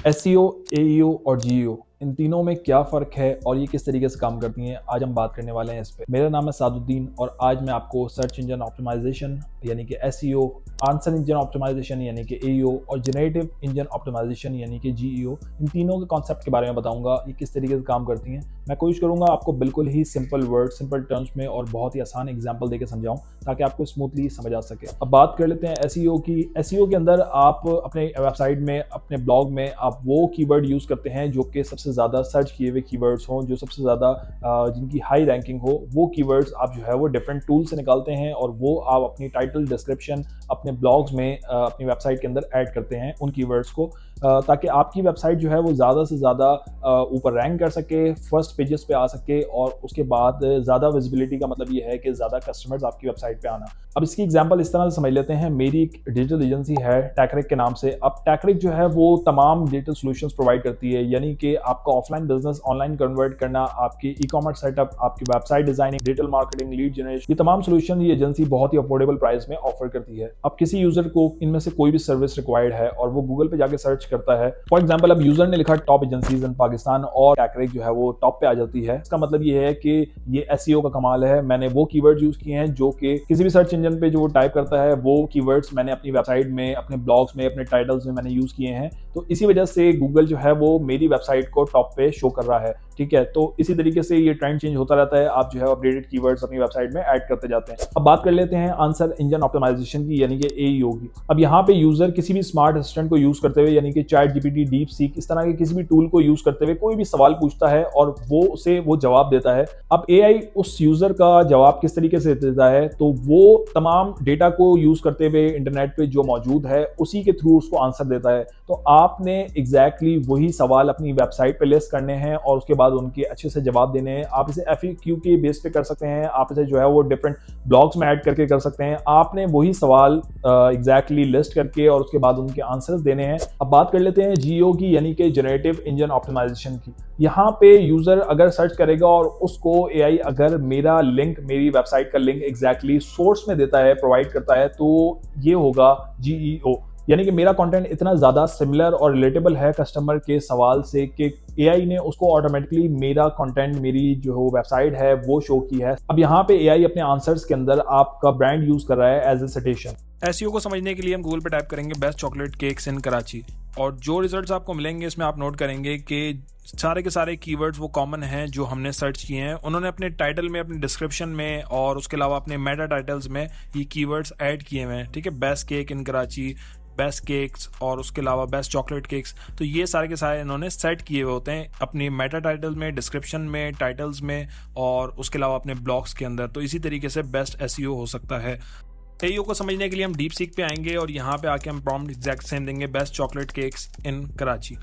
SEO, AEO और GEO इन तीनों में क्या फ़र्क है और ये किस तरीके से काम करती हैं, आज हम बात करने वाले हैं इस पे। मेरा नाम है सादुद्दीन और आज मैं आपको सर्च इंजन ऑप्टिमाइज़ेशन यानी कि एसईओ, आंसर इंजन ऑप्टिमाइज़ेशन यानी कि एईओ और जनरेटिव इंजन ऑप्टिमाइज़ेशन यानी कि जीईओ, इन तीनों के कॉन्सेप्ट के बारे में बताऊँगा, ये किस तरीके से काम करती हैं। मैं कोशिश करूँगा आपको बिल्कुल ही सिंपल वर्ड, सिंपल टर्म्स में और बहुत ही आसान एग्जाम्पल देके समझाऊँ ताकि आपको स्मूथली समझ आ सके। अब बात कर लेते हैं एसईओ की। एसईओ के अंदर आप अपने वेबसाइट में, अपने ब्लॉग में आप वो कीवर्ड यूज़ करते हैं जो कि सबसे ज़्यादा सर्च किए हुए कीवर्ड्स हों, जो सबसे ज़्यादा जिनकी हाई रैंकिंग हो, वो कीवर्ड्स आप जो है वो डिफरेंट टूल से निकालते हैं और वो आप अपनी टाइटल, डिस्क्रिप्शन अपने ब्लॉग्स में अपनी वेबसाइट के अंदर ऐड करते हैं उन कीवर्ड्स को, ताकि आपकी वेबसाइट जो है वो ज़्यादा से ज़्यादा ऊपर रैंक कर सके, फर्स्ट पेजेस पे आ सके और उसके बाद ज़्यादा विजिबिलिटी का मतलब ये है कि ज़्यादा कस्टमर्स आपकी वेबसाइट पे आना। अब इसकी एग्जांपल इस तरह से समझ लेते हैं। मेरी एक डिजिटल एजेंसी है टैक्रिक के नाम से। अब टैक्रिक जो है वो तमाम डिजिटल सॉल्यूशंस प्रोवाइड करती है, यानी कि आपका ऑफलाइन बिजनेस ऑनलाइन कन्वर्ट करना, आपकी ई-कॉमर्स सेटअप, आपकी website designing, digital marketing, lead generation, ये तमाम सॉल्यूशन ये एजेंसी बहुत ही अफोर्डेबल प्राइस में ऑफर करती है। अब किसी यूजर को इनमें से कोई भी सर्विस रिक्वायर्ड है और वो गूगल पे जाके सर्च करता है, फॉर एग्जाम्पल अब यूजर ने लिखा टॉप एजेंसीज इन पाकिस्तान और टैक्रिक जो है वो टॉप पे आ जाती है। इसका मतलब ये है कि ये एसईओ का कमाल है। मैंने वो कीवर्ड्स यूज किए हैं जो कि किसी भी सर्च इंजन पे जो टाइप करता है, वो कीवर्ड्स मैंने अपनी वेबसाइट में, अपने ब्लॉग्स में, अपने टाइटल्स में मैंने यूज किए हैं। तो इसी वजह से गूगल जो है वो मेरी वेबसाइट को टॉप पे शो कर रहा है। ठीक है, तो इसी तरीके से ये ट्रेंड चेंज होता रहता है। आप जो है अपडेटेड कीवर्ड्स अपनी वेबसाइट में ऐड करते जाते हैं। अब बात कर लेते हैं आंसर इंजन ऑप्टिमाइजेशन की यानी कि एईओ की। अब यहाँ पे यूजर किसी भी स्मार्ट असिस्टेंट को यूज करते हुए यानी कि चैट जीपीटी, डीप सीक, इस तरह के किसी भी टूल को यूज करते हुए कोई भी सवाल पूछता है और वो उसे वो जवाब देता है। अब एआई उस यूजर का जवाब किस तरीके से देता है, तो वो तमाम डेटा को यूज करते हुए इंटरनेट पे जो मौजूद है उसी के थ्रू उसको आंसर देता है। तो आपने एग्जैक्टली वही सवाल अपनी वेबसाइट पे लिस्ट करने हैं और उसके बाद उनके अच्छे से जवाब देने हैं। आप इसे एफएक्यू के बेस पे कर सकते हैं, आप इसे जो है वो डिफरेंट ब्लॉग्स में ऐड करके कर सकते हैं। आपने वही सवाल एग्जैक्टली लिस्ट करके और उसके बाद उनके आंसर्स देने हैं। अब बात कर लेते हैं जीओ की यानी कि जनरेटिव इंजन ऑप्टिमाइजेशन की। यहाँ पे यूजर अगर सर्च करेगा और उसको एआई अगर मेरा लिंक, मेरी वेबसाइट का लिंक एग्जैक्टली सोर्स में देता है, प्रोवाइड करता है, तो ये होगा जीईओ। यानी कि मेरा कंटेंट इतना ज़्यादा सिमिलर और रिलेटेबल है कस्टमर के सवाल से कि एआई ने उसको ऑटोमेटिकली मेरा कंटेंट, मेरी जो वेबसाइट है वो शो की है। अब यहाँ पे एआई अपने आंसर्स के अंदर आपका ब्रांड यूज कर रहा है एज ए सिटेशन। एसईओ को समझने के लिए हम गूगल पे टाइप करेंगे बेस्ट चॉकलेट केक्स इन कराची और जो रिजल्ट्स आपको मिलेंगे इसमें आप नोट करेंगे कि सारे के सारे कीवर्ड्स वो कॉमन हैं जो हमने सर्च किए हैं। उन्होंने अपने टाइटल में, अपने डिस्क्रिप्शन में और उसके अलावा अपने मेटा टाइटल्स में ये कीवर्ड्स ऐड किए हुए हैं। ठीक है, बेस्ट केक इन कराची, बेस्ट केक्स और उसके अलावा बेस्ट चॉकलेट केक्स, तो ये सारे के सारे इन्होंने सेट किए हुए होते हैं अपनी मेटा टाइटल में, डिस्क्रिप्शन में, टाइटल्स में और उसके अलावा अपने ब्लॉग्स के अंदर। तो इसी तरीके से बेस्ट एसईओ हो सकता है। एईओ को समझने के लिए हम डीप सीक पे आएंगे और यहाँ पे आके हम प्रॉम्प्ट एग्जैक्ट सेम देंगे, बेस्ट चॉकलेट केक्स इन कराची।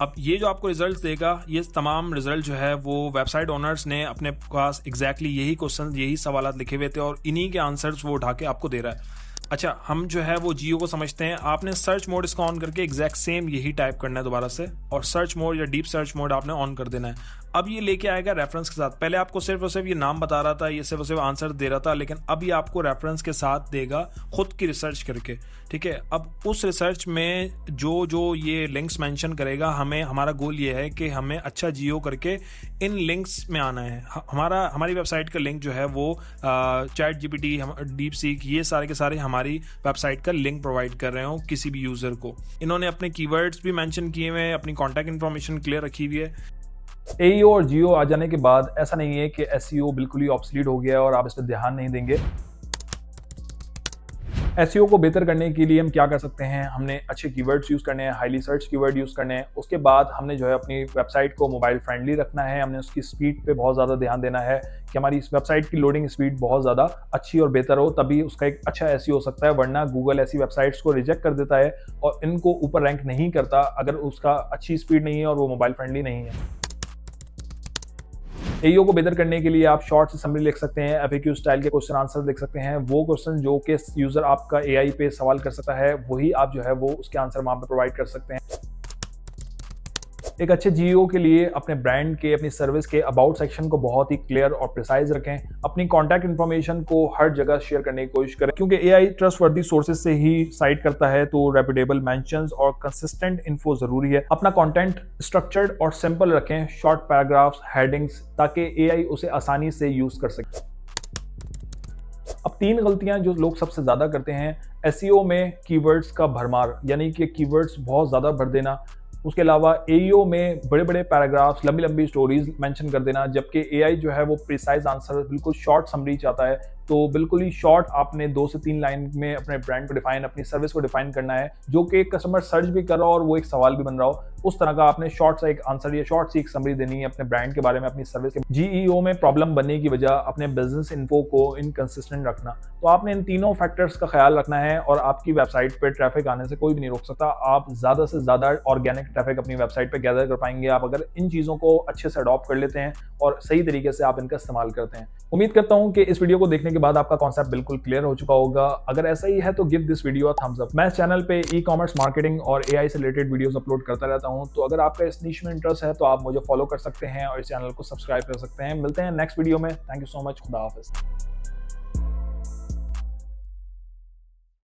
अब ये जो आपको रिजल्ट देगा, ये तमाम रिजल्ट जो है वो वेबसाइट ओनर्स ने अपने पास एग्जैक्टली यही क्वेश्चन, यही सवाल लिखे हुए थे और इन्हीं के आंसर्स वो उठा के आपको दे रहा है। अच्छा, हम जो है वो जियो को समझते हैं। आपने सर्च मोड इसका ऑन करके एग्जैक्ट सेम यही टाइप करना है दोबारा से और सर्च मोड या डीप सर्च मोड आपने ऑन कर देना है। अब ये लेके आएगा रेफरेंस के साथ। पहले आपको सिर्फ और सिर्फ ये नाम बता रहा था, ये सिर्फ और सिर्फ आंसर दे रहा था, लेकिन अब ये आपको रेफरेंस के साथ देगा खुद की रिसर्च करके। ठीक है, अब उस रिसर्च में जो जो ये लिंक्स मेंशन करेगा, हमें, हमारा गोल ये है कि हमें अच्छा जियो करके इन लिंक्स में आना है। हमारी वेबसाइट का लिंक जो है वो चैट जीपीटी, डीप सीक, ये सारे के सारे हमारी वेबसाइट का लिंक प्रोवाइड कर रहे हो किसी भी यूजर को। इन्होंने अपने कीवर्ड्स भी मेंशन किए हुए हैं, अपनी कॉन्टैक्ट इन्फॉर्मेशन क्लियर रखी हुई है। एईओ और जीओ आ जाने के बाद ऐसा नहीं है कि एसईओ बिल्कुल ही ऑब्सलीट हो गया है और आप इस पर ध्यान नहीं देंगे। एसईओ को बेहतर करने के लिए हम क्या कर सकते हैं, हमने अच्छे कीवर्ड्स यूज़ करने हैं, हाईली सर्च कीवर्ड यूज़ करने हैं। उसके बाद हमने जो है अपनी वेबसाइट को मोबाइल फ्रेंडली रखना है। हमने उसकी स्पीड पे बहुत ज़्यादा ध्यान देना है कि हमारी इस वेबसाइट की लोडिंग स्पीड बहुत ज़्यादा अच्छी और बेहतर हो, तभी उसका एक अच्छा एसईओ हो सकता है। वरना गूगल ऐसी वेबसाइट्स को रिजेक्ट कर देता है और इनको ऊपर रैंक नहीं करता अगर उसका अच्छी स्पीड नहीं है और वो मोबाइल फ्रेंडली नहीं है। एईओ को बेहतर करने के लिए आप शॉर्ट से समरी लिख सकते हैं, एफएक्यू स्टाइल के क्वेश्चन आंसर लिख सकते हैं। वो क्वेश्चन जो कि यूजर आपका एआई पे सवाल कर सकता है, वही आप जो है वो उसके आंसर वहां पे प्रोवाइड कर सकते हैं। एक अच्छे जीईओ के लिए अपने ब्रांड के, अपनी सर्विस के अबाउट सेक्शन को बहुत ही क्लियर और प्रिसाइज रखें। अपनी कॉन्टैक्ट इन्फॉर्मेशन को हर जगह शेयर करने की कोशिश करें, क्योंकि एआई ट्रस्टवर्दी सोर्सेज से ही साइट करता है, तो रेपुटेबल मेंशंस और कंसिस्टेंट इन्फो जरूरी है। अपना कंटेंट स्ट्रक्चर्ड और सिंपल रखें, शॉर्ट पैराग्राफ्स, हेडिंग्स, ताकि एआई उसे आसानी से यूज कर सके। अब 3 गलतियां जो लोग सबसे ज्यादा करते हैं एसईओ में: कीवर्ड्स का भरमार, यानी कि कीवर्ड्स बहुत ज्यादा भर देना। उसके अलावा एईओ में बड़े बड़े पैराग्राफ्स, लंबी लंबी स्टोरीज मेंशन कर देना, जबकि एआई जो है वो प्रिसाइज आंसर, बिल्कुल शॉर्ट समरी चाहता है। तो बिल्कुल ही शॉर्ट आपने 2 से 3 लाइन में अपने ब्रांड को डिफाइन, अपनी सर्विस को डिफाइन करना है, जो कि कस्टमर सर्च भी कर रहा हो और वो एक सवाल भी बन रहा हो। उस तरह का आपने शॉर्ट सा एक आंसर या शॉर्ट सी एक समरी देनी है अपने ब्रांड के बारे में, अपनी सर्विस के। जीईओ में प्रॉब्लम बनने की वजह अपने बिजनेस इन्फो को इनकंसिस्टेंट रखना। तो आपने इन तीनों फैक्टर्स का ख्याल रखना है और आपकी वेबसाइट पे ट्रैफिक आने से कोई भी नहीं रोक सकता। आप ज्यादा से ज्यादा ऑर्गेनिक ट्रैफिक अपनी वेबसाइट पे गैदर कर पाएंगे आप अगर इन चीजों को अच्छे से अडॉप्ट कर लेते हैं और सही तरीके से आप इनका इस्तेमाल करते हैं। उम्मीद करता हूं कि इस वीडियो को देखने के बाद आपका कॉन्सेप्ट बिल्कुल क्लियर हो चुका होगा। अगर ऐसा ही है तो give this video a thumbs up. मैं इस चैनल पे ई कॉमर्स, मार्केटिंग और एआई से रिलेटेड वीडियोस अपलोड करता रहता हूं, तो अगर आपका इस नीश में इंटरेस्ट है तो आप मुझे फॉलो कर सकते हैं और इस चैनल को सब्सक्राइब कर सकते हैं। मिलते हैं नेक्स्ट वीडियो में। Thank you so much. खुदा हाफिज।